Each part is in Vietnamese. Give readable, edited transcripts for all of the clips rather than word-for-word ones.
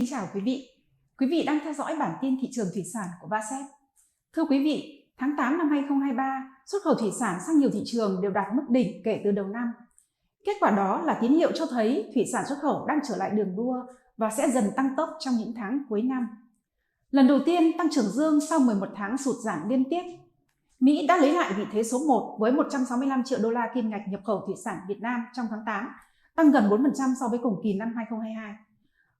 chào quý vị. Quý vị đang theo dõi bản tin thị trường thủy sản của Vasep. Thưa quý vị, tháng 8 năm 2023, xuất khẩu thủy sản sang nhiều thị trường đều đạt mức đỉnh kể từ đầu năm. Kết quả đó là tín hiệu cho thấy thủy sản xuất khẩu đang trở lại đường đua và sẽ dần tăng tốc trong những tháng cuối năm. Lần đầu tiên tăng trưởng dương sau 11 tháng sụt giảm liên tiếp. Mỹ đã lấy lại vị thế số 1 với 165 triệu đô la kim ngạch nhập khẩu thủy sản Việt Nam trong tháng 8, tăng gần 4% so với cùng kỳ năm 2022.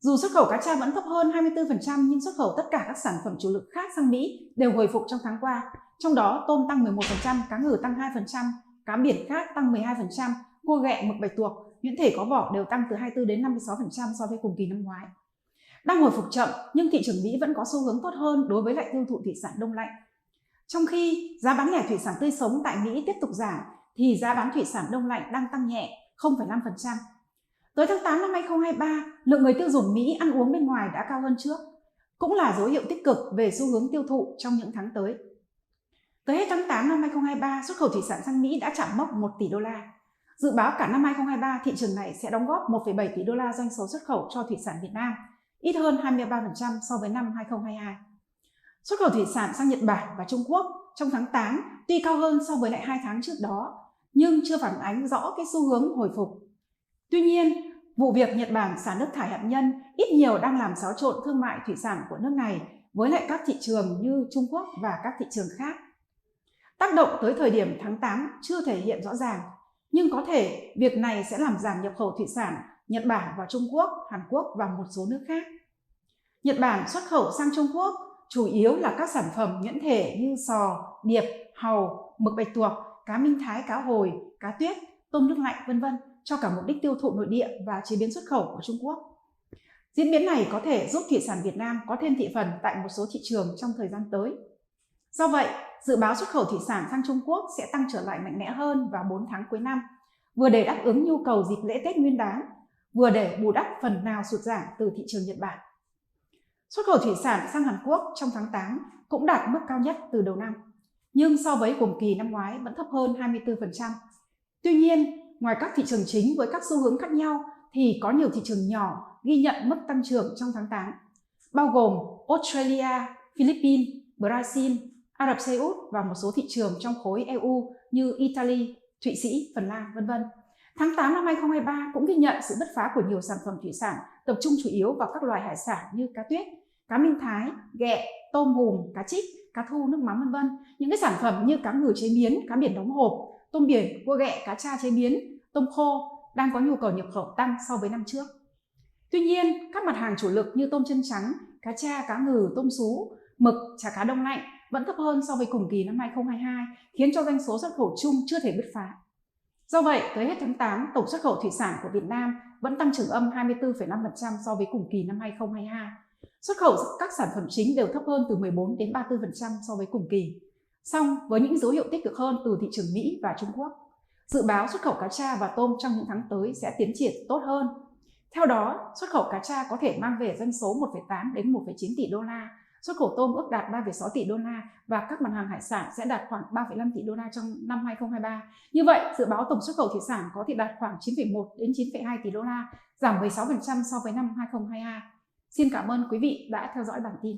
Dù xuất khẩu cá tra vẫn thấp hơn 24%, nhưng xuất khẩu tất cả các sản phẩm chủ lực khác sang Mỹ đều hồi phục trong tháng qua. Trong đó, tôm tăng 11%, cá ngừ tăng 2%, cá biển khác tăng 12%, cua ghẹ, mực bạch tuộc, nhuyễn thể có vỏ đều tăng từ 24 đến 56% so với cùng kỳ năm ngoái. Đang hồi phục chậm, nhưng thị trường Mỹ vẫn có xu hướng tốt hơn đối với lại tiêu thụ thủy sản đông lạnh. Trong khi giá bán lẻ thủy sản tươi sống tại Mỹ tiếp tục giảm, thì giá bán thủy sản đông lạnh đang tăng nhẹ 0,5%. Tới tháng 8 năm 2023, lượng người tiêu dùng Mỹ ăn uống bên ngoài đã cao hơn trước, cũng là dấu hiệu tích cực về xu hướng tiêu thụ trong những tháng tới. Tới hết tháng 8 năm 2023, xuất khẩu thủy sản sang Mỹ đã chạm mốc 1 tỷ đô la. Dự báo cả năm 2023, thị trường này sẽ đóng góp 1,7 tỷ đô la doanh số xuất khẩu cho thủy sản Việt Nam, ít hơn 23% so với năm 2022. Xuất khẩu thủy sản sang Nhật Bản và Trung Quốc trong tháng 8 tuy cao hơn so với lại 2 tháng trước đó, nhưng chưa phản ánh rõ cái xu hướng hồi phục. Tuy nhiên, vụ việc Nhật Bản xả nước thải hạt nhân ít nhiều đang làm xáo trộn thương mại thủy sản của nước này với lại các thị trường như Trung Quốc và các thị trường khác. Tác động tới thời điểm tháng 8 chưa thể hiện rõ ràng, nhưng có thể việc này sẽ làm giảm nhập khẩu thủy sản Nhật Bản vào Trung Quốc, Hàn Quốc và một số nước khác. Nhật Bản xuất khẩu sang Trung Quốc chủ yếu là các sản phẩm nhuyễn thể như sò, điệp, hàu, mực bạch tuộc, cá minh thái, cá hồi, cá tuyết, tôm nước lạnh, v.v. cho cả mục đích tiêu thụ nội địa và chế biến xuất khẩu của Trung Quốc. Diễn biến này có thể giúp thủy sản Việt Nam có thêm thị phần tại một số thị trường trong thời gian tới. Do vậy, dự báo xuất khẩu thủy sản sang Trung Quốc sẽ tăng trở lại mạnh mẽ hơn vào 4 tháng cuối năm, vừa để đáp ứng nhu cầu dịp lễ Tết Nguyên đán, vừa để bù đắp phần nào sụt giảm từ thị trường Nhật Bản. Xuất khẩu thủy sản sang Hàn Quốc trong tháng 8 cũng đạt mức cao nhất từ đầu năm, nhưng so với cùng kỳ năm ngoái vẫn thấp hơn 24%. Tuy nhiên, ngoài các thị trường chính với các xu hướng khác nhau thì có nhiều thị trường nhỏ ghi nhận mức tăng trưởng trong tháng 8, bao gồm Australia, Philippines, Brazil, Ả Rập Xê Út và một số thị trường trong khối EU như Italy, Thụy Sĩ, Phần Lan, v.v. Tháng 8 năm 2023 cũng ghi nhận sự bứt phá của nhiều sản phẩm thủy sản, tập trung chủ yếu vào các loài hải sản như cá tuyết, cá minh thái, ghẹ, tôm hùm, cá trích, cá thu nước mắm, v.v. Những cái sản phẩm như cá ngừ chế biến, cá biển đóng hộp, tôm biển, cua ghẹ, cá tra chế biến, tôm khô đang có nhu cầu nhập khẩu tăng so với năm trước. Tuy nhiên, các mặt hàng chủ lực như tôm chân trắng, cá tra, cá ngừ, tôm sú, mực, chả cá đông lạnh vẫn thấp hơn so với cùng kỳ năm 2022, khiến cho doanh số xuất khẩu chung chưa thể bứt phá. Do vậy, tới hết tháng 8, tổng xuất khẩu thủy sản của Việt Nam vẫn tăng trưởng âm 24,5% so với cùng kỳ năm 2022. Xuất khẩu các sản phẩm chính đều thấp hơn từ 14 đến 34% so với cùng kỳ. Song với những dấu hiệu tích cực hơn từ thị trường Mỹ và Trung Quốc, dự báo xuất khẩu cá tra và tôm trong những tháng tới sẽ tiến triển tốt hơn. Theo đó, xuất khẩu cá tra có thể mang về doanh số 1,8 đến 1,9 tỷ đô la, xuất khẩu tôm ước đạt 3,6 tỷ đô la và các mặt hàng hải sản sẽ đạt khoảng 3,5 tỷ đô la trong năm 2023. Như vậy, dự báo tổng xuất khẩu thủy sản có thể đạt khoảng 9,1 đến 9,2 tỷ đô la, giảm 16% so với năm 2022. Xin cảm ơn quý vị đã theo dõi bản tin.